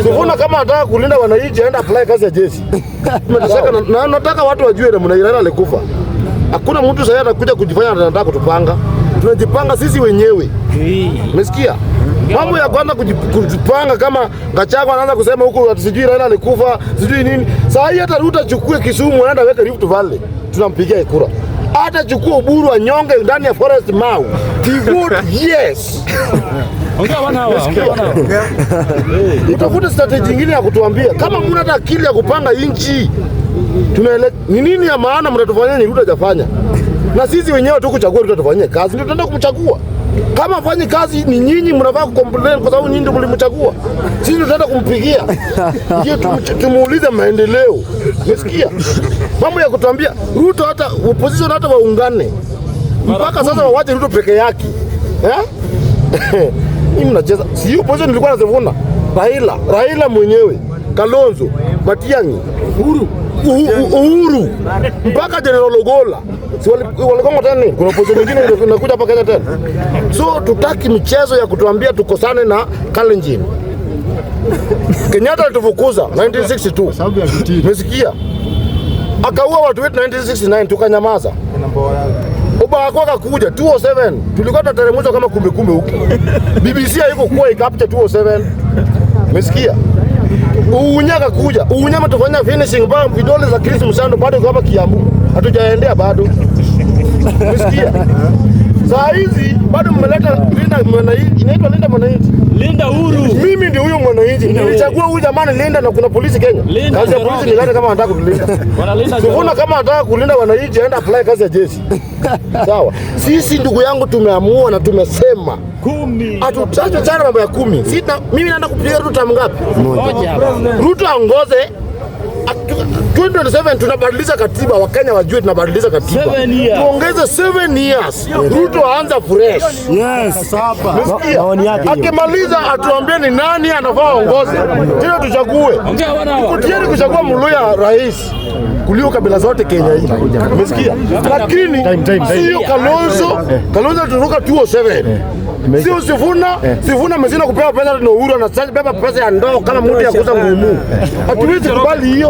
Sifuna kama anataka kulinda wananchi aenda apply kazi ya jeshi. Na nataka watu wajue na Raila alikufa. Hakuna mtu sasa anakuja kujifanya anataka kutupanga. Tunajipanga sisi wenyewe. Umesikia? Mambo ya kwanza kujipanga kama Gachagua anaanza kusema huko sijui Raila alikufa, sijui nini. Sasa hii hata Ruto achukue Kisumu anaenda weka Rift Valley. Tunampigia kura. Hata chukua Oburu anyonge ndani ya Forest Mau. He would, yes. Ongea wana hawa. Utafuta strategy nyingine ya kutuambia kama mna hata akili ya kupanga inchi. Ni nini ya maana mtatufanyia ni Ruto hajafanya? Na sisi wenyewe tu kuchagua Ruto tufanyie kazi ndio tutaenda kumchagua. Kama afanye kazi ni nyinyi mnafaa kucomplain kwa sababu nyinyi ndio mlimchagua. Sisi tutaenda kumpigia. Ndio tumuulize maendeleo. Umesikia? Mambo ya kutuambia Ruto hata opposition hata waungane. Mpaka sasa wawache Ruto peke yake. Ni mnacheza. Si opposition nilikuwa nasema Raila mwenyewe, Kalonzo, Matiang'i, Uhuru mpaka General Ogolla. Si walikuwa tena kuna opposition nyingine inakuja hapa Kenya tena. So tutaki michezo ya kutuambia tukosane na Kalenjin. Kenyatta alitufukuza 1962. Sababu ya kitini. Umesikia? Akaua watu wetu 1969 tukanyamaza. Obako akakuja 207. Tulikuwa tunateremsha kama kumbe huko. BBC haiko kwa ikapcha 207. Umesikia? Unyaka kuja. Unyama tufanya finishing mpaka vidole za Chris Musando bado kama Kiambu. Hatujaendea bado. Umesikia? Saa hizi bado mmeleta Linda Mwananchi. Inaitwa Linda Mwananchi. Linda Uhuru. Mimi ndio huyo mwananchi. Nilichagua huyu jamani Linda na kuna polisi Kenya. Kazi ya polisi ni gani kama anataka kulinda? Sifuna kama anataka kulinda wananchi aenda apply kazi ya jeshi. Sawa. Sisi ndugu yangu tumeamua na tumesema 10. Hatutaki chana mambo ya 10. Mimi naenda kupiga Ruto ngapi? Ruto aongoze 2027 tunabadilisha katiba, Wakenya wajue tunabadilisha katiba. Tuongeze 7 years. Ruto aanza fresh. Yes. Akimaliza atuambie ni nani anafaa aongoze. Tena tuchague. Tukutieni kuchagua Muluya rais kulio kabila zote Kenya hii. Umesikia? Lakini sio Kalonzo turuka 207. Sio Sifuna mzina kupewa pesa na Uhuru anabeba pesa ya ndoo kama mtu ya kuuza ngumu. Hatuwezi kubali hiyo.